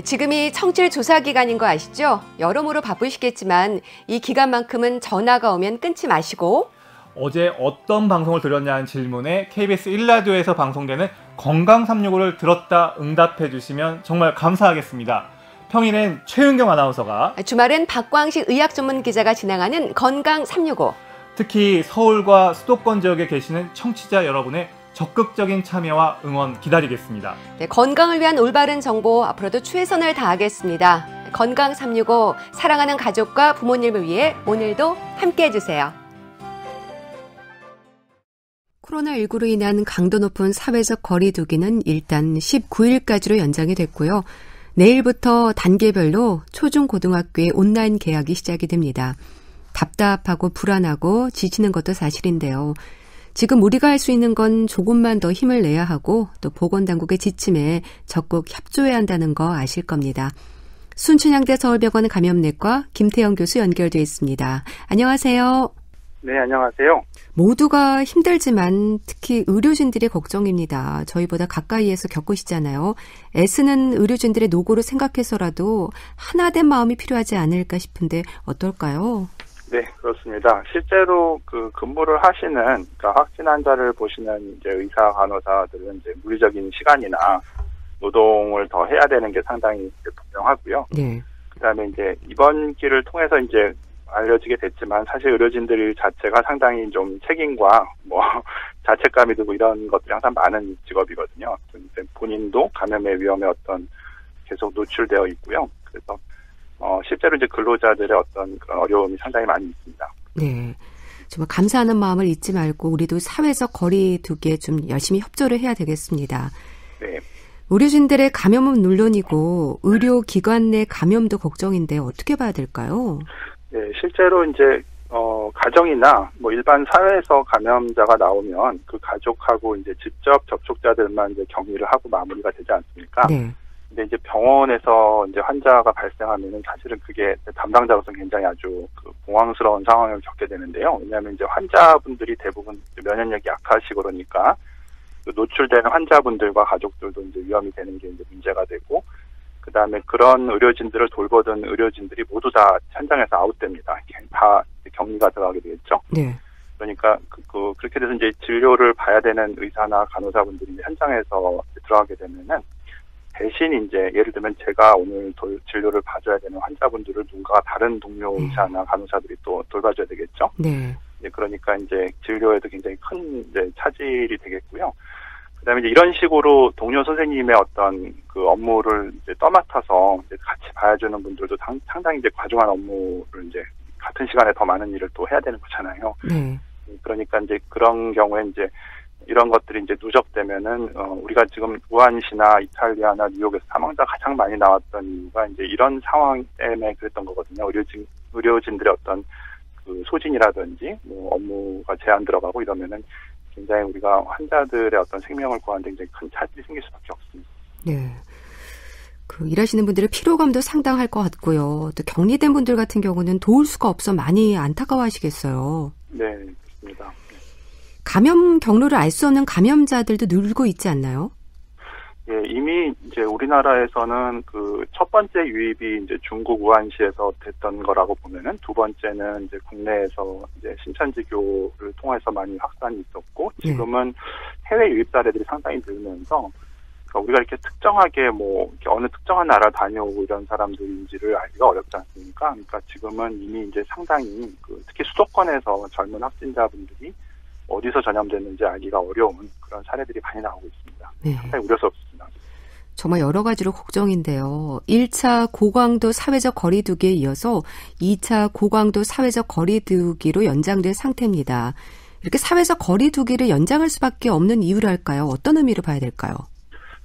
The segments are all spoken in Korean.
지금이 청취율 조사 기간인 거 아시죠? 여러모로 바쁘시겠지만 이 기간만큼은 전화가 오면 끊지 마시고 어제 어떤 방송을 들었냐는 질문에 KBS 1라디오에서 방송되는 건강 365를 들었다 응답해 주시면 정말 감사하겠습니다. 평일엔 최은경 아나운서가, 주말엔 박광식 의학 전문 기자가 진행하는 건강 365. 특히 서울과 수도권 지역에 계시는 청취자 여러분의 적극적인 참여와 응원 기다리겠습니다. 네, 건강을 위한 올바른 정보 앞으로도 최선을 다하겠습니다. 건강 365 사랑하는 가족과 부모님을 위해 오늘도 함께해 주세요. 코로나19로 인한 강도 높은 사회적 거리 두기는 일단 19일까지로 연장이 됐고요. 내일부터 단계별로 초중고등학교의 온라인 개학이 시작이 됩니다. 답답하고 불안하고 지치는 것도 사실인데요. 지금 우리가 할 수 있는 건 조금만 더 힘을 내야 하고 또 보건당국의 지침에 적극 협조해야 한다는 거 아실 겁니다. 순천향대 서울병원 감염내과 김태영 교수 연결되어 있습니다. 안녕하세요. 네, 안녕하세요. 모두가 힘들지만 특히 의료진들이 걱정입니다. 저희보다 가까이에서 겪으시잖아요. 애쓰는 의료진들의 노고를 생각해서라도 하나된 마음이 필요하지 않을까 싶은데 어떨까요? 네, 그렇습니다. 실제로 근무를 하시는, 그러니까 확진 환자를 보시는 이제 의사, 간호사들은 이제 물리적인 시간이나 노동을 더 해야 되는 게 상당히 분명하고요. 네. 그다음에 이제 이번 기를 통해서 이제 알려지게 됐지만 사실 의료진들 자체가 상당히 좀 책임과 자책감이 들고 이런 것들이 항상 많은 직업이거든요. 본인도 감염의 위험에 계속 노출되어 있고요. 그래서 실제로 이제 근로자들의 어떤 그런 어려움이 상당히 많이 있습니다. 네. 정말 감사하는 마음을 잊지 말고 우리도 사회적 거리 두기에 좀 열심히 협조를 해야 되겠습니다. 네. 의료진들의 감염은 물론이고 의료기관 내 감염도 걱정인데 어떻게 봐야 될까요? 네, 실제로 이제 가정이나 일반 사회에서 감염자가 나오면 그 가족하고 이제 직접 접촉자들만 이제 격리를 하고 마무리가 되지 않습니까? 네. 근데 이제 병원에서 이제 환자가 발생하면은 사실은 그게 담당자로서 굉장히 아주 공황스러운 상황을 겪게 되는데요. 왜냐하면 이제 환자분들이 대부분 면역력이 약하시고 그러니까 노출되는 환자분들과 가족들도 이제 위험이 되는 게 이제 문제가 되고, 그 다음에 그런 의료진들을 돌보던 의료진들이 모두 다 현장에서 아웃됩니다. 다 격리가 들어가게 되겠죠. 네. 그러니까 그렇게 돼서 이제 진료를 봐야 되는 의사나 간호사분들이 이제 현장에서 들어가게 되면은 대신 이제 예를 들면 제가 오늘 진료를 봐줘야 되는 환자분들을 누군가 다른 동료 의사나 간호사들이 또 돌봐줘야 되겠죠. 네. 그러니까 이제 진료에도 굉장히 큰 이제 차질이 되겠고요. 그다음에 이제 이런 식으로 동료 선생님의 어떤 그 업무를 이제 떠맡아서 이제 같이 봐주는 분들도 상당히 이제 과중한 업무를 이제 같은 시간에 더 많은 일을 또 해야 되는 거잖아요. 네. 그러니까 이제 그런 경우에 이제 이런 것들이 이제 누적되면은 우리가 지금 우한시나 이탈리아나 뉴욕에서 사망자가 가장 많이 나왔던 이유가 이제 이런 상황 때문에 그랬던 거거든요. 의료진들의 어떤 그 소진이라든지 업무가 제한 들어가고 이러면은 굉장히 우리가 환자들의 어떤 생명을 구하는데 굉장히 큰 차질이 생길 수밖에 없습니다. 네. 일하시는 분들의 피로감도 상당할 것 같고요. 또 격리된 분들 같은 경우는 도울 수가 없어 많이 안타까워하시겠어요. 네, 그렇습니다. 감염 경로를 알 수 없는 감염자들도 늘고 있지 않나요? 예, 이미 이제 우리나라에서는 첫 번째 유입이 이제 중국 우한시에서 됐던 거라고 보면은 두 번째는 이제 국내에서 이제 신천지교를 통해서 많이 확산이 있었고, 지금은 해외 유입 사례들이 상당히 늘면서 우리가 이렇게 특정하게 이렇게 어느 특정한 나라 다녀오고 이런 사람들인지를 알기가 어렵지 않습니까? 그러니까 지금은 이미 이제 상당히 특히 수도권에서 젊은 확진자분들이 어디서 전염됐는지 알기가 어려운 그런 사례들이 많이 나오고 있습니다. 네. 상당히 우려스럽습니다. 정말 여러 가지로 걱정인데요. 1차 고강도 사회적 거리 두기에 이어서 2차 고강도 사회적 거리 두기로 연장된 상태입니다. 이렇게 사회적 거리 두기를 연장할 수밖에 없는 이유랄까요? 어떤 의미로 봐야 될까요?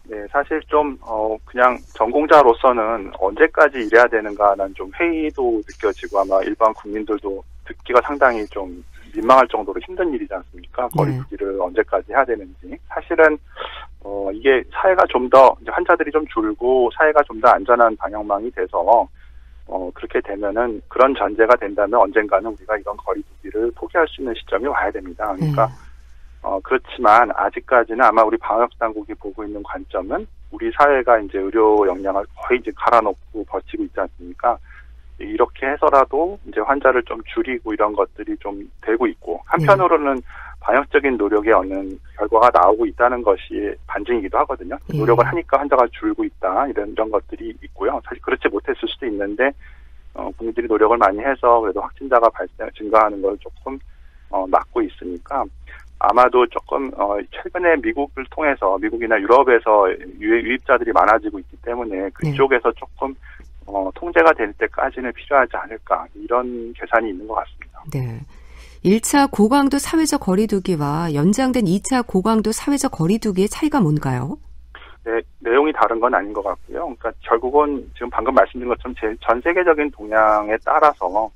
네, 사실 좀 그냥 전공자로서는 언제까지 일해야 되는가라는 좀 회의도 느껴지고 아마 일반 국민들도 듣기가 상당히 좀 민망할 정도로 힘든 일이지 않습니까? 거리 두기를 언제까지 해야 되는지. 사실은 이게 사회가 좀 더 환자들이 좀 줄고 사회가 좀 더 안전한 방역망이 돼서 그렇게 되면은 그런 전제가 된다면 언젠가는 우리가 이런 거리 두기를 포기할 수 있는 시점이 와야 됩니다. 그러니까 그렇지만 아직까지는 아마 우리 방역 당국이 보고 있는 관점은 우리 사회가 이제 의료 역량을 거의 이제 갈아놓고 버티고 있지 않습니까? 이렇게 해서라도 이제 환자를 좀 줄이고 이런 것들이 좀 되고 있고, 한편으로는 방역적인 노력에 어느 결과가 나오고 있다는 것이 반증이기도 하거든요. 노력을 하니까 환자가 줄고 있다, 이런 것들이 있고요. 사실 그렇지 못했을 수도 있는데, 국민들이 노력을 많이 해서 그래도 확진자가 증가하는 걸 조금 막고 있으니까, 아마도 조금 최근에 미국을 통해서, 미국이나 유럽에서 유입자들이 많아지고 있기 때문에 그쪽에서 조금 통제가 될 때까지는 필요하지 않을까, 이런 계산이 있는 것 같습니다. 네. 1차 고강도 사회적 거리두기와 연장된 2차 고강도 사회적 거리두기의 차이가 뭔가요? 네, 내용이 다른 건 아닌 것 같고요. 그러니까 결국은 지금 방금 말씀드린 것처럼 전 세계적인 동향에 따라서,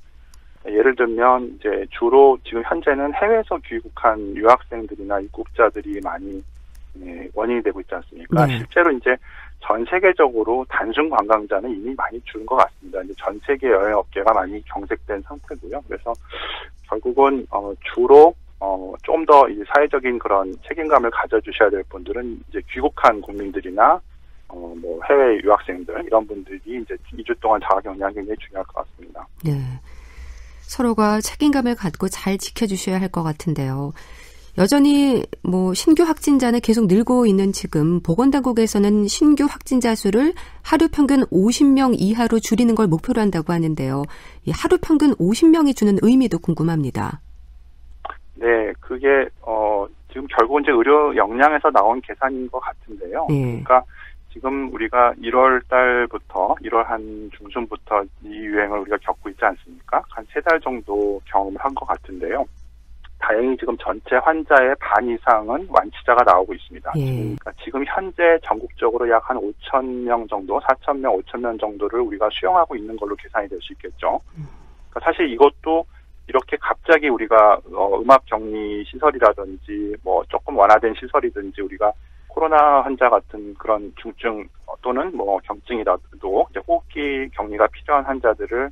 예를 들면 이제 주로 지금 현재는 해외에서 귀국한 유학생들이나 입국자들이 많이 원인이 되고 있지 않습니까? 네. 실제로 이제 전 세계적으로 단순 관광자는 이미 많이 줄은 것 같습니다. 이제 전 세계 여행 업계가 많이 경색된 상태고요. 그래서 결국은 주로 좀 더 사회적인 그런 책임감을 가져주셔야 될 분들은 이제 귀국한 국민들이나 뭐 해외 유학생들, 이런 분들이 이제 2주 동안 자가격리하는 게 굉장히 중요할 것 같습니다. 네. 서로가 책임감을 갖고 잘 지켜주셔야 할 것 같은데요. 여전히 신규 확진자는 계속 늘고 있는 지금 보건당국에서는 신규 확진자 수를 하루 평균 50명 이하로 줄이는 걸 목표로 한다고 하는데요. 이 하루 평균 50명이 주는 의미도 궁금합니다. 네, 그게 지금 결국은 이제 의료 역량에서 나온 계산인 것 같은데요. 네. 그러니까 지금 우리가 1월 달부터 1월 한 중순부터 이 유행을 우리가 겪고 있지 않습니까? 한 3달 정도 경험을 한 것 같은데요. 다행히 지금 전체 환자의 반 이상은 완치자가 나오고 있습니다. 그러니까 지금 현재 전국적으로 약 한 5,000명 정도, 4,000명, 5,000명 정도를 우리가 수용하고 있는 걸로 계산이 될 수 있겠죠. 그러니까 사실 이것도 이렇게 갑자기 우리가 음압 격리 시설이라든지 조금 완화된 시설이든지 우리가 코로나 환자 같은 그런 중증 또는 경증이라도 이제 호흡기 격리가 필요한 환자들을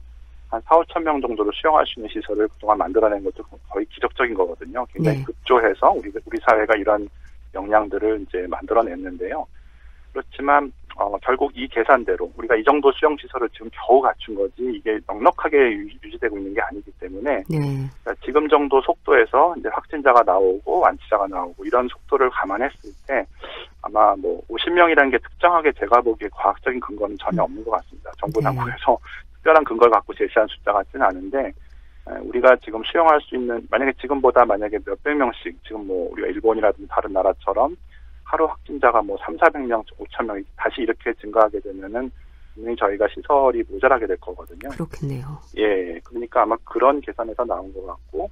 한 4,5,000명 정도를 수용할 수 있는 시설을 그동안 만들어낸 것도 거의 기적적인 거거든요. 굉장히 급조해서 우리 사회가 이런 역량들을 이제 만들어냈는데요. 그렇지만 결국 이 계산대로 우리가 이 정도 수용 시설을 지금 겨우 갖춘 거지, 이게 넉넉하게 유지되고 있는 게 아니기 때문에 그러니까 지금 정도 속도에서 이제 확진자가 나오고 완치자가 나오고 이런 속도를 감안했을 때 아마 50명이라는 게 특정하게 제가 보기에 과학적인 근거는 전혀 없는 것 같습니다. 정부 당국에서 특별한 근거를 갖고 제시한 숫자 같지는 않은데, 우리가 지금 수용할 수 있는, 만약에 지금보다 몇백 명씩, 지금 우리가 일본이라든지 다른 나라처럼 하루 확진자가 300-400명, 5,000명 다시 이렇게 증가하게 되면은 분명히 저희가 시설이 모자라게 될 거거든요. 그렇겠네요. 예, 그러니까 아마 그런 계산에서 나온 것 같고,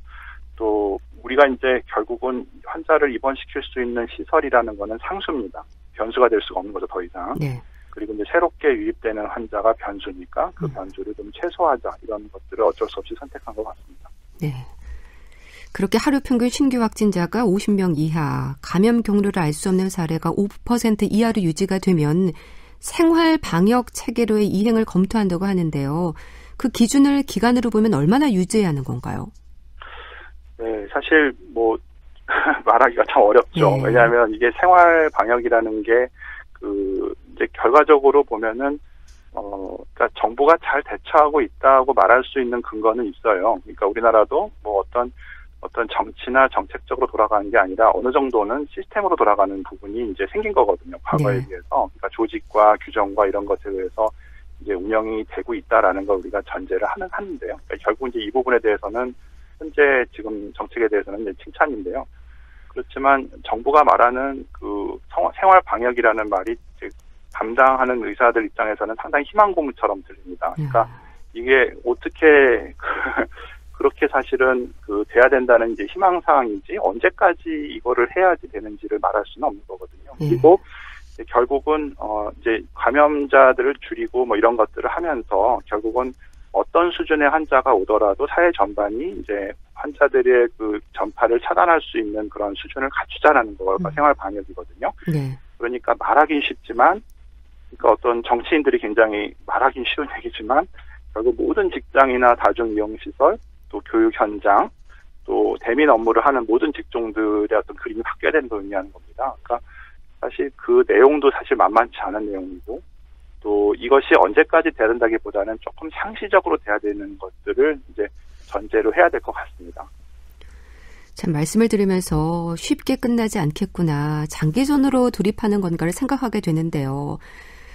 또 우리가 이제 결국은 환자를 입원시킬 수 있는 시설이라는 거는 상수입니다. 변수가 될 수가 없는 거죠, 더 이상. 네. 그리고 이제 새롭게 유입되는 환자가 변수니까 그 변수를 좀 최소화하자, 이런 것들을 어쩔 수 없이 선택한 것 같습니다. 네. 그렇게 하루 평균 신규 확진자가 50명 이하, 감염 경로를 알 수 없는 사례가 5% 이하로 유지가 되면 생활 방역 체계로의 이행을 검토한다고 하는데요. 그 기준을 기간으로 보면 얼마나 유지해야 하는 건가요? 네, 사실 말하기가 참 어렵죠. 네. 왜냐하면 이게 생활 방역이라는 게 이제 결과적으로 보면은 그러니까 정부가 잘 대처하고 있다고 말할 수 있는 근거는 있어요. 그러니까 우리나라도 어떤 정치나 정책적으로 돌아가는 게 아니라 어느 정도는 시스템으로 돌아가는 부분이 이제 생긴 거거든요. 과거에 비해서. 그러니까 조직과 규정과 이런 것에 의해서 이제 운영이 되고 있다라는 걸 우리가 전제를 하는데요. 그러니까 결국 이제 이 부분에 대해서는 현재 지금 정책에 대해서는 이제 칭찬인데요. 그렇지만 정부가 말하는 그 생활 방역이라는 말이 담당하는 의사들 입장에서는 상당히 희망 고문처럼 들립니다. 그러니까 이게 어떻게 그렇게 사실은 돼야 된다는 이제 희망 사항인지 언제까지 이거를 해야지 되는지를 말할 수는 없는 거거든요. 그리고 결국은 이제 감염자들을 줄이고 이런 것들을 하면서 결국은 어떤 수준의 환자가 오더라도 사회 전반이 이제 환자들의 그 전파를 차단할 수 있는 그런 수준을 갖추자라는 거가 생활 방역이거든요. 그러니까 말하긴 쉽지만, 그러니까 어떤 정치인들이 굉장히 말하긴 쉬운 얘기지만 결국 모든 직장이나 다중 이용 시설, 또 교육 현장, 또 대민 업무를 하는 모든 직종들의 어떤 그림이 바뀌어야 되는 걸 의미하는 겁니다. 그러니까 사실 그 내용도 사실 만만치 않은 내용이고 또 이것이 언제까지 돼야 된다기보다는 조금 상시적으로 돼야 되는 것들을 이제 전제로 해야 될 것 같습니다. 참 말씀을 들으면서 쉽게 끝나지 않겠구나. 장기전으로 돌입하는 건가를 생각하게 되는데요.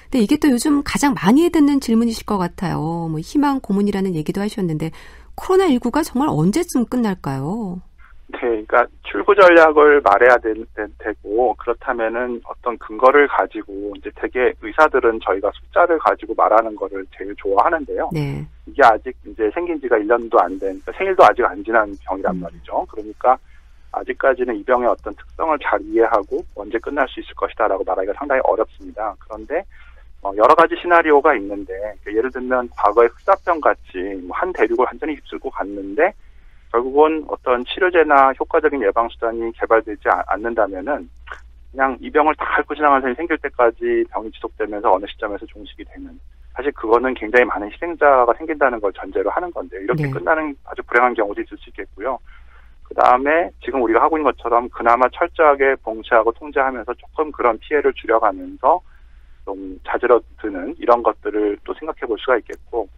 근데 이게 또 요즘 가장 많이 듣는 질문이실 것 같아요. 뭐 희망 고문이라는 얘기도 하셨는데 코로나19가 정말 언제쯤 끝날까요? 네, 그러니까 출구 전략을 말해야 되고 그렇다면은 어떤 근거를 가지고 이제 되게 의사들은 저희가 숫자를 가지고 말하는 거를 제일 좋아하는데요. 네. 이게 아직 이제 생긴 지가 1년도 안 된, 그러니까 생일도 아직 안 지난 병이란 말이죠. 그러니까 아직까지는 이 병의 어떤 특성을 잘 이해하고 언제 끝날 수 있을 것이다라고 말하기가 상당히 어렵습니다. 그런데 여러 가지 시나리오가 있는데 예를 들면 과거의 흑사병 같이 한 대륙을 완전히 휩쓸고 갔는데 결국은 어떤 치료제나 효과적인 예방수단이 개발되지 않는다면은 그냥 이 병을 다 앓고 지나가는 사람이 생길 때까지 병이 지속되면서 어느 시점에서 종식이 되는, 사실 그거는 굉장히 많은 희생자가 생긴다는 걸 전제로 하는 건데 이렇게 네. 끝나는 아주 불행한 경우도 있을 수 있겠고요. 그 다음에 지금 우리가 하고 있는 것처럼 그나마 철저하게 봉쇄하고 통제하면서 조금 그런 피해를 줄여가면서 좀 자지러드는 이런 것들을 또 생각해 볼 수가 있겠고,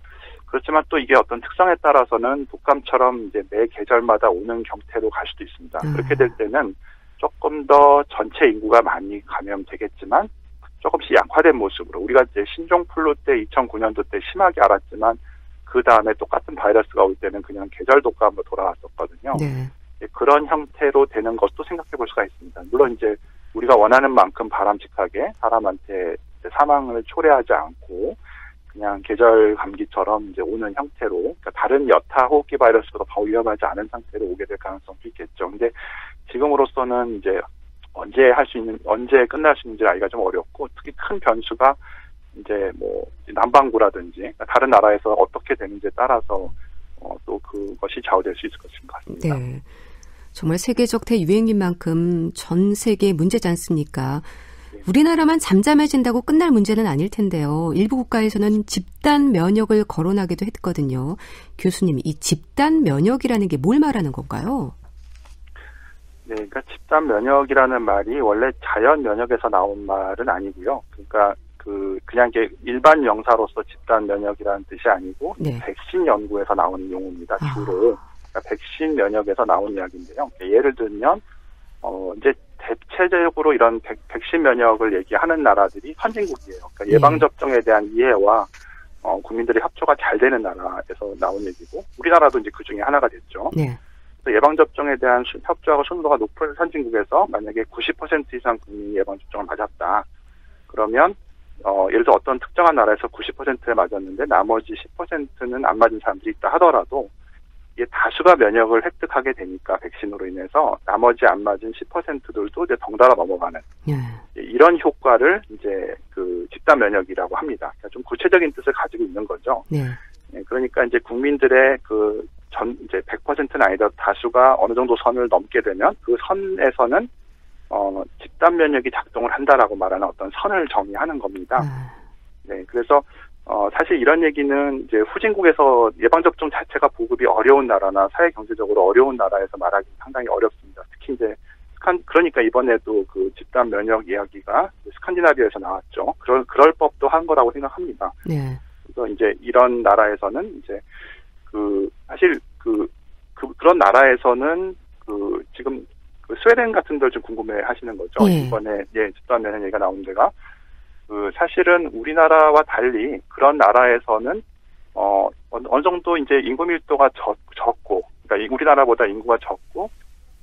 그렇지만 또 이게 어떤 특성에 따라서는 독감처럼 이제 매 계절마다 오는 경태로 갈 수도 있습니다. 그렇게 될 때는 조금 더 전체 인구가 많이 감염되겠지만 조금씩 약화된 모습으로, 우리가 이제 신종플루 때 2009년도 때 심하게 알았지만 그 다음에 똑같은 바이러스가 올 때는 그냥 계절 독감으로 돌아왔었거든요. 네. 그런 형태로 되는 것도 생각해 볼 수가 있습니다. 물론 이제 우리가 원하는 만큼 바람직하게 사람한테 사망을 초래하지 않고 그냥 계절 감기처럼 이제 오는 형태로, 그러니까 다른 여타 호흡기 바이러스보다 더 위험하지 않은 상태로 오게 될 가능성도 있겠죠. 근데 지금으로서는 이제 언제 끝날 수 있는지 알기가 좀 어렵고, 특히 큰 변수가 이제 뭐 남반구라든지 다른 나라에서 어떻게 되는지에 따라서 또 그것이 좌우될 수 있을 것인 것 같습니다. 네. 정말 세계적 대유행인 만큼 전 세계 문제지 않습니까? 우리나라만 잠잠해진다고 끝날 문제는 아닐 텐데요. 일부 국가에서는 집단 면역을 거론하기도 했거든요. 교수님, 이 집단 면역이라는 게 뭘 말하는 건가요? 네, 그러니까 집단 면역이라는 말이 원래 자연 면역에서 나온 말은 아니고요. 그러니까 그냥 이게 일반 명사로서 집단 면역이라는 뜻이 아니고 네. 백신 연구에서 나온 용어입니다. 주로 그러니까 백신 면역에서 나온 이야기인데요. 예를 들면 이제 대체적으로 이런 백신 면역을 얘기하는 나라들이 선진국이에요. 그러니까 예방접종에 대한 이해와 국민들의 협조가 잘 되는 나라에서 나온 얘기고, 우리나라도 이제 그 중에 하나가 됐죠. 네. 예방접종에 대한 협조하고 순도가 높은 선진국에서 만약에 90% 이상 국민이 예방접종을 맞았다. 그러면 예를 들어 어떤 특정한 나라에서 90%에 맞았는데 나머지 10%는 안 맞은 사람들이 있다 하더라도 이게 다수가 면역을 획득하게 되니까 백신으로 인해서 나머지 안 맞은 10%들도 이제 덩달아 넘어가는 이런 효과를 이제 그 집단 면역이라고 합니다. 그러니까 좀 구체적인 뜻을 가지고 있는 거죠. 네. 그러니까 이제 국민들의 이제 100%는 아니더라도 다수가 어느 정도 선을 넘게 되면 그 선에서는 집단 면역이 작동을 한다라고 말하는 어떤 선을 정의하는 겁니다. 네, 그래서 사실 이런 얘기는 이제 후진국에서 예방접종 자체가 보급이 어려운 나라나 사회 경제적으로 어려운 나라에서 말하기 상당히 어렵습니다. 특히 이제 그러니까 이번에도 그 집단 면역 이야기가 스칸디나비아에서 나왔죠. 그럴 법도 한 거라고 생각합니다. 네. 그래서 이제 이런 나라에서는 이제 사실 그런 나라에서는 지금 스웨덴 같은 걸 좀 궁금해 하시는 거죠. 네. 이번에 집단 면역 얘기가 나온 데가 사실은 우리나라와 달리 그런 나라에서는 어느 정도 이제 인구 밀도가 적고, 그러니까 우리나라보다 인구가 적고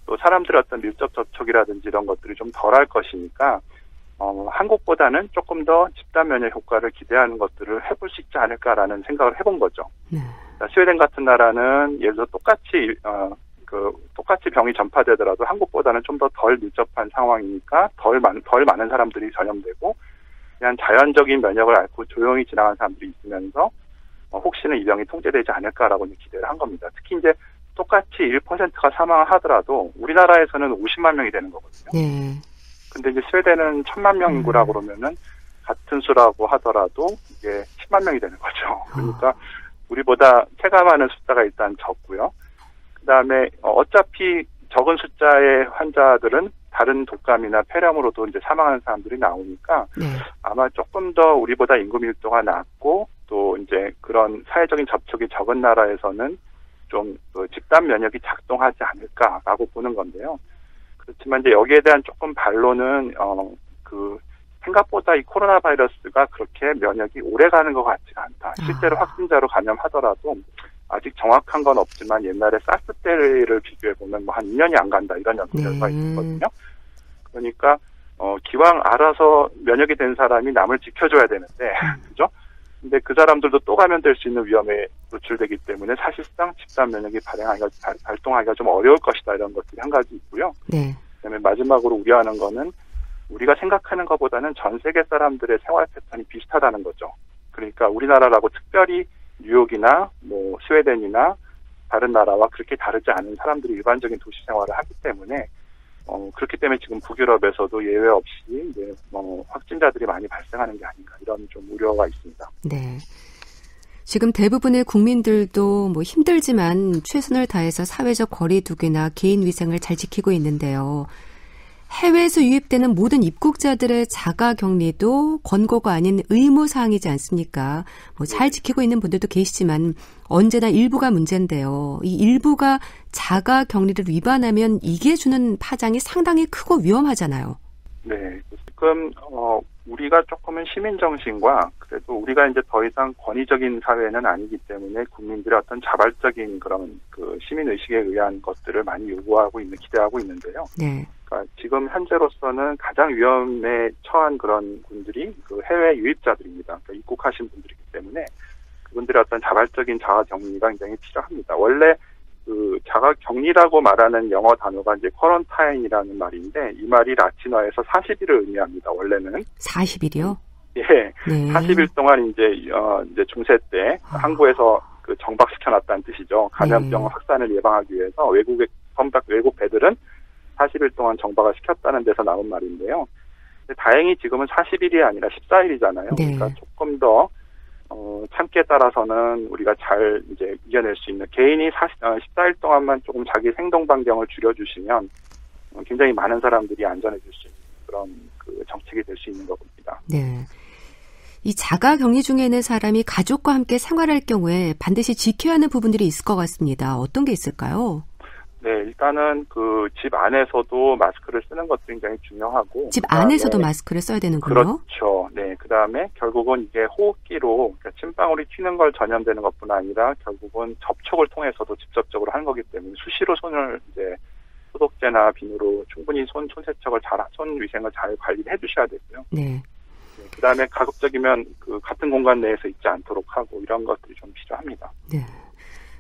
또 사람들의 어떤 밀접 접촉이라든지 이런 것들이 좀 덜할 것이니까 한국보다는 조금 더 집단 면역 효과를 기대하는 것들을 해볼 수 있지 않을까라는 생각을 해본 거죠. 그러니까 스웨덴 같은 나라는 예를 들어 똑같이 병이 전파되더라도 한국보다는 좀 더 덜 밀접한 상황이니까 덜 많은 사람들이 전염되고 그냥 자연적인 면역을 앓고 조용히 지나간 사람들이 있으면서 혹시는 이 병이 통제되지 않을까라고 기대를 한 겁니다. 특히 이제 똑같이 1%가 사망을 하더라도 우리나라에서는 50만 명이 되는 거거든요. 네. 근데 이제 스웨덴은 1000만 명 인구라고 그러면은 같은 수라고 하더라도 이게 10만 명이 되는 거죠. 그러니까 우리보다 체감하는 숫자가 일단 적고요. 그다음에 어차피 적은 숫자의 환자들은 다른 독감이나 폐렴으로도 이제 사망하는 사람들이 나오니까 네. 아마 조금 더 우리보다 인구 밀도가 낮고 또 이제 그런 사회적인 접촉이 적은 나라에서는 좀 집단 면역이 작동하지 않을까라고 보는 건데요. 그렇지만 이제 여기에 대한 조금 반론은 생각보다 이 코로나 바이러스가 그렇게 면역이 오래 가는 것 같지가 않다. 실제로 확진자로 감염하더라도 아직 정확한 건 없지만 옛날에 사스 때를 비교해 보면 뭐 한 2년이 안 간다 이런 연구가 있거든요. 그러니까 기왕 알아서 면역이 된 사람이 남을 지켜줘야 되는데, 그죠? 근데 그 사람들도 또 감염될 수 있는 위험에 노출되기 때문에 사실상 집단 면역이 발동하기가 좀 어려울 것이다 이런 것들이 한 가지 있고요. 네. 그다음에 마지막으로 우려하는 거는 우리가 생각하는 것보다는 전 세계 사람들의 생활 패턴이 비슷하다는 거죠. 그러니까 우리나라라고 특별히 뉴욕이나 뭐 스웨덴이나 다른 나라와 그렇게 다르지 않은 사람들이 일반적인 도시 생활을 하기 때문에 그렇기 때문에 지금 북유럽에서도 예외 없이 이제 확진자들이 많이 발생하는 게 아닌가 이런 좀 우려가 있습니다. 네. 지금 대부분의 국민들도 뭐 힘들지만 최선을 다해서 사회적 거리두기나 개인 위생을 잘 지키고 있는데요. 해외에서 유입되는 모든 입국자들의 자가격리도 권고가 아닌 의무사항이지 않습니까? 뭐 잘 지키고 있는 분들도 계시지만 언제나 일부가 문제인데요. 이 일부가 자가격리를 위반하면 이게 주는 파장이 상당히 크고 위험하잖아요. 네, 지금 우리가 조금은 시민정신과 그래도 우리가 이제 더 이상 권위적인 사회는 아니기 때문에 국민들의 어떤 자발적인 그런 그 시민의식에 의한 것들을 많이 요구하고 기대하고 있는데요. 네. 그러니까 지금 현재로서는 가장 위험에 처한 그런 분들이 그 해외 유입자들입니다. 그러니까 입국하신 분들이기 때문에 그분들의 어떤 자발적인 자가격리가 굉장히 필요합니다. 원래 그 자가격리라고 말하는 영어 단어가 이제 쿼런타인이라는 말인데 이 말이 라틴어에서 40일을 의미합니다. 원래는 40일이요? 예, 네. 40일 동안 이제 중세 때 항구에서 그 정박시켜놨다는 뜻이죠. 감염병 확산을 예방하기 위해서 외국 배들은 40일 동안 정박을 시켰다는 데서 나온 말인데요. 근데 다행히 지금은 40일이 아니라 14일이잖아요. 네. 그러니까 조금 더 참기에 따라서는 우리가 잘 이제 이겨낼 수 있는 개인이 14일 동안만 조금 자기 행동 반경을 줄여주시면 굉장히 많은 사람들이 안전해질 수 있는 그런 그 정책이 될 수 있는 겁니다. 네. 이 자가격리 중에 있는 사람이 가족과 함께 생활할 경우에 반드시 지켜야 하는 부분들이 있을 것 같습니다. 어떤 게 있을까요? 네, 일단은 그 집 안에서도 마스크를 쓰는 것도 굉장히 중요하고. 집 안에서도 마스크를 써야 되는군요. 그렇죠. 네, 그 다음에 결국은 이게 호흡기로 그러니까 침방울이 튀는 걸 전염되는 것뿐 아니라 결국은 접촉을 통해서도 직접적으로 하는 거기 때문에 수시로 손을 이제 소독제나 비누로 충분히 손 위생을 잘 관리해 주셔야 되고요. 네. 그 다음에 가급적이면 그 같은 공간 내에서 있지 않도록 하고 이런 것들이 좀 필요합니다. 네.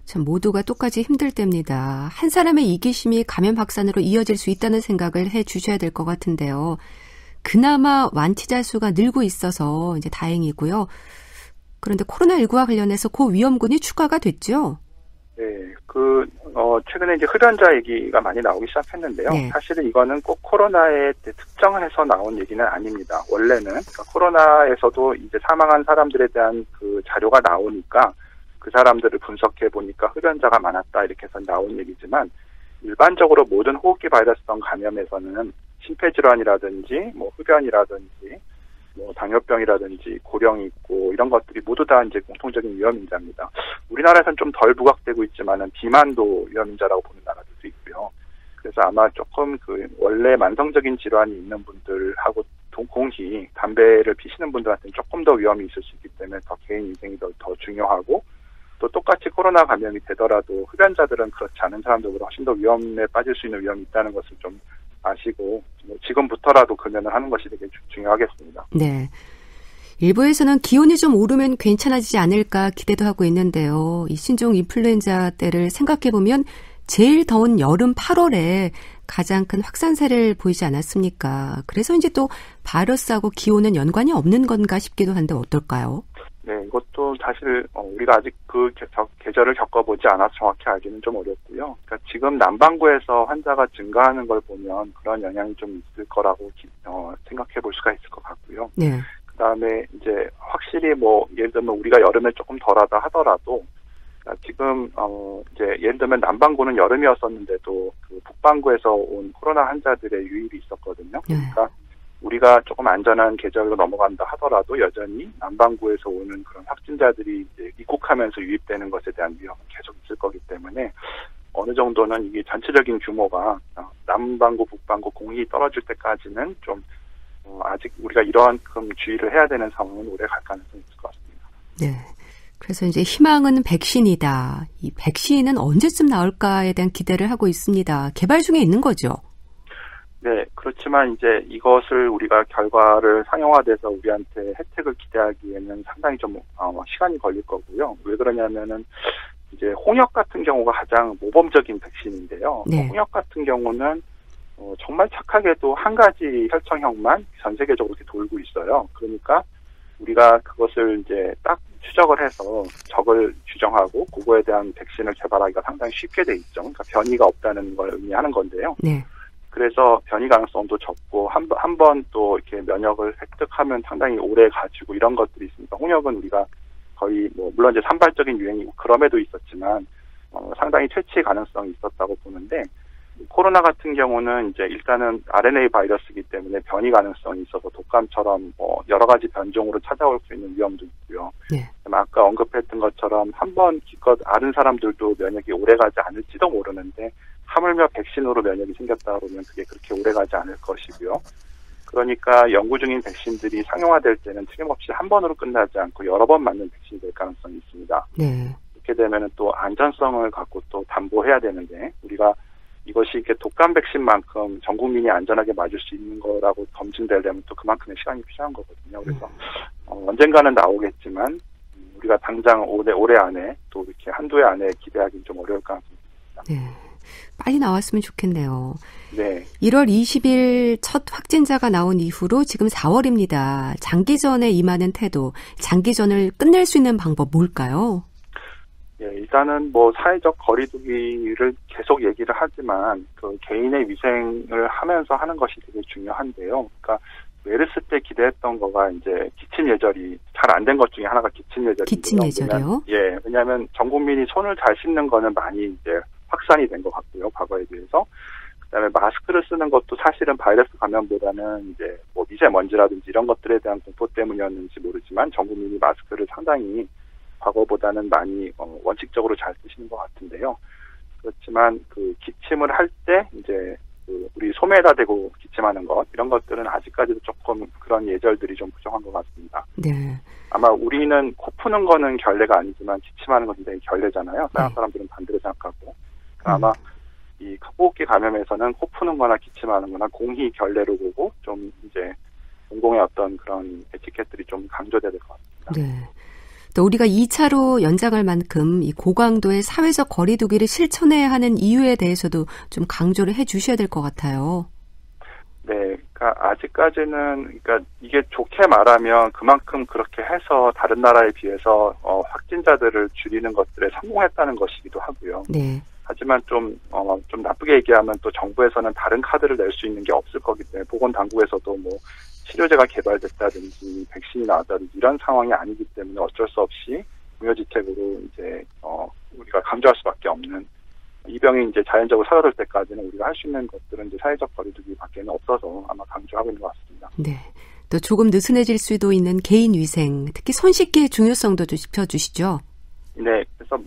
참 모두가 똑같이 힘들 때입니다. 한 사람의 이기심이 감염 확산으로 이어질 수 있다는 생각을 해 주셔야 될 것 같은데요. 그나마 완치자 수가 늘고 있어서 이제 다행이고요. 그런데 코로나19와 관련해서 그 위험군이 추가가 됐죠? 네, 최근에 이제 흡연자 얘기가 많이 나오기 시작했는데요. 네. 사실은 이거는 꼭 코로나에 특정해서 나온 얘기는 아닙니다. 원래는 그러니까 코로나에서도 이제 사망한 사람들에 대한 그 자료가 나오니까 그 사람들을 분석해 보니까 흡연자가 많았다 이렇게 해서 나온 얘기지만 일반적으로 모든 호흡기 바이러스성 감염에서는 심폐질환이라든지 뭐 흡연이라든지 뭐 당뇨병이라든지 고령이 있고 이런 것들이 모두 다 이제 공통적인 위험인자입니다. 우리나라에서는 좀 덜 부각되고 있지만은 비만도 위험인자라고 보는 나라들도 있고요. 그래서 아마 조금 그 원래 만성적인 질환이 있는 분들하고 공히 담배를 피시는 분들한테는 조금 더 위험이 있을 수 있기 때문에 더 개인 위생이 더 중요하고 또 똑같이 코로나 감염이 되더라도 흡연자들은 그렇지 않은 사람들보다 훨씬 더 위험에 빠질 수 있는 위험이 있다는 것을 좀 아시고 지금부터라도 금연을 하는 것이 되게 중요하겠습니다. 네. 일부에서는 기온이 좀 오르면 괜찮아지지 않을까 기대도 하고 있는데요. 이 신종 인플루엔자 때를 생각해보면 제일 더운 여름 8월에 가장 큰 확산세를 보이지 않았습니까? 그래서 이제 또 바이러스하고 기온은 연관이 없는 건가 싶기도 한데 어떨까요? 네, 이것도 사실 우리가 아직 그 계절을 겪어보지 않아서 정확히 알기는 좀 어렵고요. 그러니까 지금 남반구에서 환자가 증가하는 걸 보면 그런 영향이 좀 있을 거라고 생각해 볼 수가 있을 것 같고요. 네. 그다음에 이제 확실히 뭐 예를 들면 우리가 여름에 조금 덜하다 하더라도 지금 이제 예를 들면 남반구는 여름이었었는데도 그 북반구에서 온 코로나 환자들의 유입이 있었거든요. 그러니까 우리가 조금 안전한 계절로 넘어간다 하더라도 여전히 남반구에서 오는 그런 확진자들이 이제 입국하면서 유입되는 것에 대한 위험은 계속 있을 거기 때문에 어느 정도는 이게 전체적인 규모가 남반구, 북반구 공이 떨어질 때까지는 좀 아직 우리가 이러한큼 주의를 해야 되는 상황은 오래 갈 가능성이 있을 것 같습니다. 네. 그래서 이제 희망은 백신이다. 이 백신은 언제쯤 나올까에 대한 기대를 하고 있습니다. 개발 중에 있는 거죠? 네, 그렇지만 이제 이것을 우리가 결과를 상용화돼서 우리한테 혜택을 기대하기에는 상당히 좀 시간이 걸릴 거고요. 왜 그러냐면은 이제 홍역 같은 경우가 가장 모범적인 백신인데요. 네. 홍역 같은 경우는 정말 착하게도 한 가지 혈청형만 전 세계적으로 이렇게 돌고 있어요. 그러니까 우리가 그것을 이제 딱 추적을 해서 적을 규정하고 그거에 대한 백신을 개발하기가 상당히 쉽게 돼 있죠. 그러니까 변이가 없다는 걸 의미하는 건데요. 네. 그래서 변이 가능성도 적고 한 번 또 이렇게 면역을 획득하면 상당히 오래 가지고 이런 것들이 있습니다. 홍역은 우리가 거의 물론 이제 산발적인 유행이고 그럼에도 있었지만 상당히 퇴치 가능성이 있었다고 보는데 코로나 같은 경우는 이제 일단은 RNA 바이러스이기 때문에 변이 가능성이 있어서 독감처럼 여러 가지 변종으로 찾아올 수 있는 위험도 있고요. 네. 아까 언급했던 것처럼 한 번 기껏 앓은 사람들도 면역이 오래가지 않을지도 모르는데 하물며 백신으로 면역이 생겼다 그러면 그게 그렇게 오래가지 않을 것이고요. 그러니까 연구 중인 백신들이 상용화될 때는 틀림없이 한 번으로 끝나지 않고 여러 번 맞는 백신이 될 가능성이 있습니다. 네. 그렇게 되면은 또 안전성을 갖고 또 담보해야 되는데 우리가 이것이 이렇게 독감 백신만큼 전 국민이 안전하게 맞을 수 있는 거라고 검증되려면 또 그만큼의 시간이 필요한 거거든요. 그래서 언젠가는 나오겠지만 우리가 당장 올해 안에 또 이렇게 한두 해 안에 기대하기는 좀 어려울 가능성이 있습니다. 네. 빨리 나왔으면 좋겠네요. 네. 1월 20일 첫 확진자가 나온 이후로 지금 4월입니다. 장기전에 임하는 태도, 장기전을 끝낼 수 있는 방법 뭘까요? 예, 일단은 사회적 거리두기를 계속 얘기를 하지만 그 개인의 위생을 하면서 하는 것이 되게 중요한데요. 그러니까 메르스 때 기대했던 거가 이제 기침 예절이 잘 안 된 것 중에 하나가 기침 예절이에요. 기침 예절이요? 예, 왜냐하면 전 국민이 손을 잘 씻는 거는 많이 이제 확산이 된 것 같고요, 과거에 비해서. 그다음에 마스크를 쓰는 것도 사실은 바이러스 감염보다는 이제 미세먼지라든지 이런 것들에 대한 공포 때문이었는지 모르지만 전 국민이 마스크를 상당히 과거보다는 많이 원칙적으로 잘 쓰시는 것 같은데요. 그렇지만 그 기침을 할 때 이제 우리 소매에다 대고 기침하는 것 이런 것들은 아직까지도 조금 그런 예절들이 좀 부족한 것 같습니다. 네. 아마 우리는 코 푸는 거는 결례가 아니지만 기침하는 건 굉장히 결례잖아요. 서양 사람들은 반대로 생각하고. 아마 이 호흡기 감염에서는 코 푸는 거나 기침하는 거나 공히 결례로 보고 좀 이제 공공의 어떤 그런 에티켓들이 좀 강조돼야 될 것 같습니다. 네. 또 우리가 2차로 연장할 만큼 이 고강도의 사회적 거리두기를 실천해야 하는 이유에 대해서도 좀 강조를 해 주셔야 될 것 같아요. 네, 그러니까 아직까지는 그러니까 이게 좋게 말하면 그만큼 그렇게 해서 다른 나라에 비해서 확진자들을 줄이는 것들에 성공했다는 것이기도 하고요. 네. 하지만 좀 나쁘게 얘기하면 또 정부에서는 다른 카드를 낼 수 있는 게 없을 거기 때문에 보건당국에서도 치료제가 개발됐다든지 백신이 나왔다든지 이런 상황이 아니기 때문에 어쩔 수 없이 무효지책으로 이제 우리가 강조할 수밖에 없는 이 병이 이제 자연적으로 사라질 때까지는 우리가 할 수 있는 것들은 이제 사회적 거리두기밖에는 없어서 아마 강조하고 있는 것 같습니다. 네. 또 조금 느슨해질 수도 있는 개인 위생, 특히 손 씻기의 중요성도 좀 짚어주시죠. 네, 그래서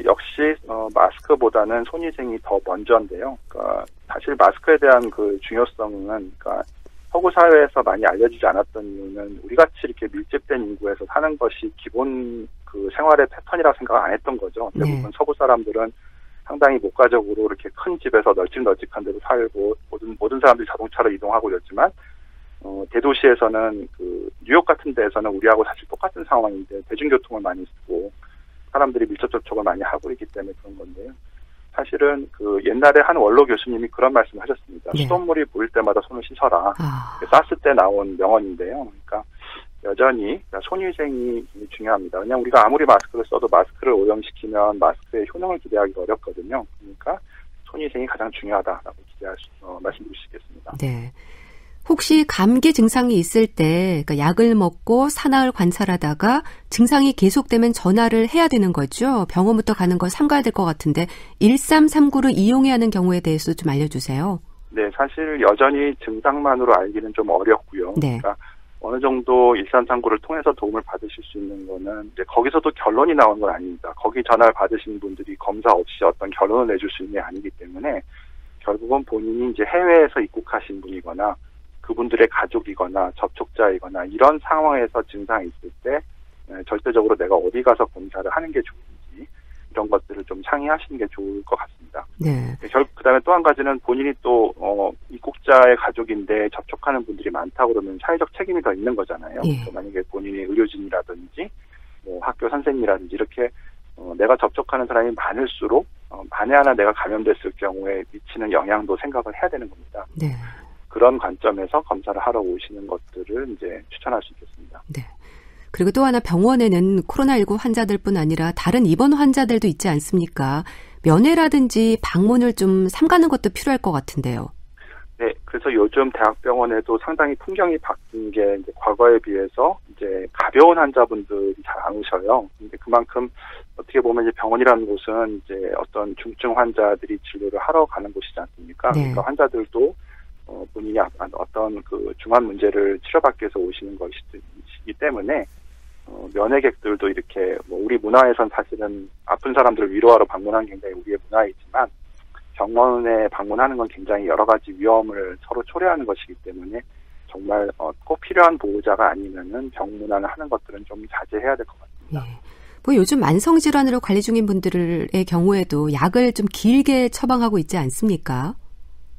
역시 마스크보다는 손위생이 더 먼저인데요. 그러니까 사실 마스크에 대한 그 중요성은 그러니까 서구 사회에서 많이 알려지지 않았던 이유는 우리 같이 이렇게 밀집된 인구에서 사는 것이 기본 그 생활의 패턴이라고 생각 안 했던 거죠. 대부분 서구 사람들은 상당히 목가적으로 이렇게 큰 집에서 널찍널찍한 데로 살고 모든 사람들이 자동차로 이동하고 이랬지만 대도시에서는 그 뉴욕 같은 데에서는 우리하고 사실 똑같은 상황인데 대중교통을 많이 쓰고 사람들이 밀접 접촉을 많이 하고 있기 때문에 그런 건데요. 사실은 그 옛날에 한 원로 교수님이 그런 말씀을 하셨습니다. 네. 수돗물이 보일 때마다 손을 씻어라. 사스 때 나온 명언인데요. 그러니까 여전히 손위생이 중요합니다. 왜냐하면 우리가 아무리 마스크를 써도 마스크를 오염시키면 마스크의 효능을 기대하기가 어렵거든요. 그러니까 손위생이 가장 중요하다라고 말씀드릴 수 있겠습니다. 네. 혹시 감기 증상이 있을 때 그러니까 약을 먹고 사나흘 관찰하다가 증상이 계속되면 전화를 해야 되는 거죠? 병원부터 가는 걸 삼가야 될 것 같은데 1339를 이용해야 하는 경우에 대해서 좀 알려주세요. 네, 사실 여전히 증상만으로 알기는 좀 어렵고요. 네. 그러니까 어느 정도 1339를 통해서 도움을 받으실 수 있는 거는 이제 거기서도 결론이 나온 건 아닙니다. 거기 전화를 받으신 분들이 검사 없이 어떤 결론을 내줄 수 있는 게 아니기 때문에 결국은 본인이 이제 해외에서 입국하신 분이거나 그분들의 가족이거나 접촉자이거나 이런 상황에서 증상이 있을 때 절대적으로 내가 어디 가서 검사를 하는 게 좋은지 이런 것들을 좀 상의하시는 게 좋을 것 같습니다. 네. 그다음에 또 한 가지는 본인이 또 입국자의 가족인데 접촉하는 분들이 많다 그러면 사회적 책임이 더 있는 거잖아요. 예. 만약에 본인이 의료진이라든지 뭐 학교 선생님이라든지 이렇게 내가 접촉하는 사람이 많을수록 만에 하나 내가 감염됐을 경우에 미치는 영향도 생각을 해야 되는 겁니다. 네. 그런 관점에서 검사를 하러 오시는 것들을 이제 추천할 수 있겠습니다. 네. 그리고 또 하나 병원에는 코로나19 환자들뿐 아니라 다른 입원 환자들도 있지 않습니까? 면회라든지 방문을 좀 삼가는 것도 필요할 것 같은데요. 네, 그래서 요즘 대학병원에도 상당히 풍경이 바뀐 게 이제 과거에 비해서 이제 가벼운 환자분들이 잘 안 오셔요. 근데 그만큼 어떻게 보면 이제 병원이라는 곳은 이제 어떤 중증 환자들이 진료를 하러 가는 곳이지 않습니까? 네. 그러니까 환자들도 본인이 어떤 그 중한 문제를 치료받기 위해서 오시는 것이기 때문에 면회객들도 이렇게 우리 문화에선 사실은 아픈 사람들을 위로하러 방문하는 굉장히 우리의 문화이지만 병원에 방문하는 건 굉장히 여러 가지 위험을 서로 초래하는 것이기 때문에 정말 꼭 필요한 보호자가 아니면은 병문안을 하는 것들은 좀 자제해야 될 것 같습니다. 예. 뭐 요즘 만성질환으로 관리 중인 분들의 경우에도 약을 좀 길게 처방하고 있지 않습니까?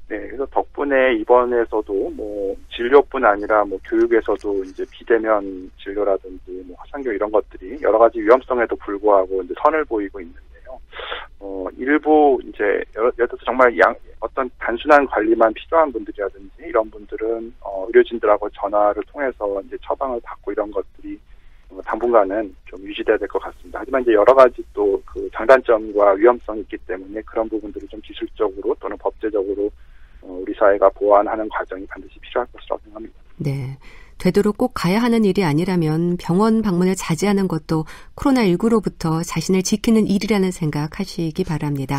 네, 그래서 덕분에 이번에서도 뭐 진료뿐 아니라 뭐 교육에서도 이제 비대면 진료라든지 뭐 화상교 이런 것들이 여러 가지 위험성에도 불구하고 이제 선을 보이고 있는데요. 일부 이제 예를 들어서 정말 어떤 단순한 관리만 필요한 분들이라든지 이런 분들은 의료진들하고 전화를 통해서 이제 처방을 받고 이런 것들이 당분간은 좀 유지돼야 될 것 같습니다. 하지만 이제 여러 가지 또 그 장단점과 위험성이 있기 때문에 그런 부분들을 좀 기술적으로 또는 법제적으로 우리 사회가 보완하는 과정이 반드시 필요할 것이라고 생각합니다. 네. 되도록 꼭 가야 하는 일이 아니라면 병원 방문을 자제하는 것도 코로나19로부터 자신을 지키는 일이라는 생각하시기 바랍니다.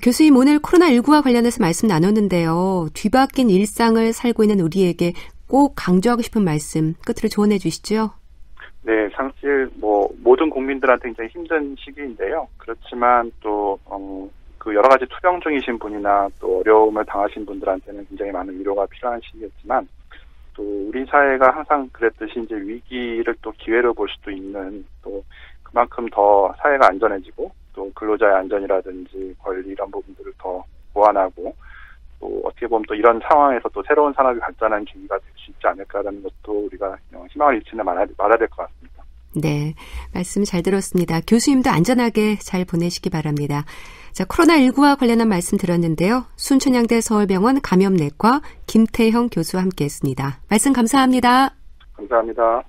교수님 오늘 코로나19와 관련해서 말씀 나눴는데요. 뒤바뀐 일상을 살고 있는 우리에게 꼭 강조하고 싶은 말씀 끝으로 조언해 주시죠. 네, 사실 모든 국민들한테 굉장히 힘든 시기인데요. 그렇지만 또 그 여러 가지 투병 중이신 분이나 또 어려움을 당하신 분들한테는 굉장히 많은 위로가 필요한 시기였지만 또 우리 사회가 항상 그랬듯이 이제 위기를 또 기회로 볼 수도 있는 또 그만큼 더 사회가 안전해지고 또 근로자의 안전이라든지 권리 이런 부분들을 더 보완하고 또 어떻게 보면 또 이런 상황에서 또 새로운 산업이 발전하는 계기가 될 수 있지 않을까라는 것도 우리가 희망을 잃지는 말아야 될 것 같습니다. 네, 말씀 잘 들었습니다. 교수님도 안전하게 잘 보내시기 바랍니다. 자, 코로나19와 관련한 말씀 들었는데요. 순천향대 서울병원 감염내과 김태형 교수와 함께했습니다. 말씀 감사합니다. 감사합니다.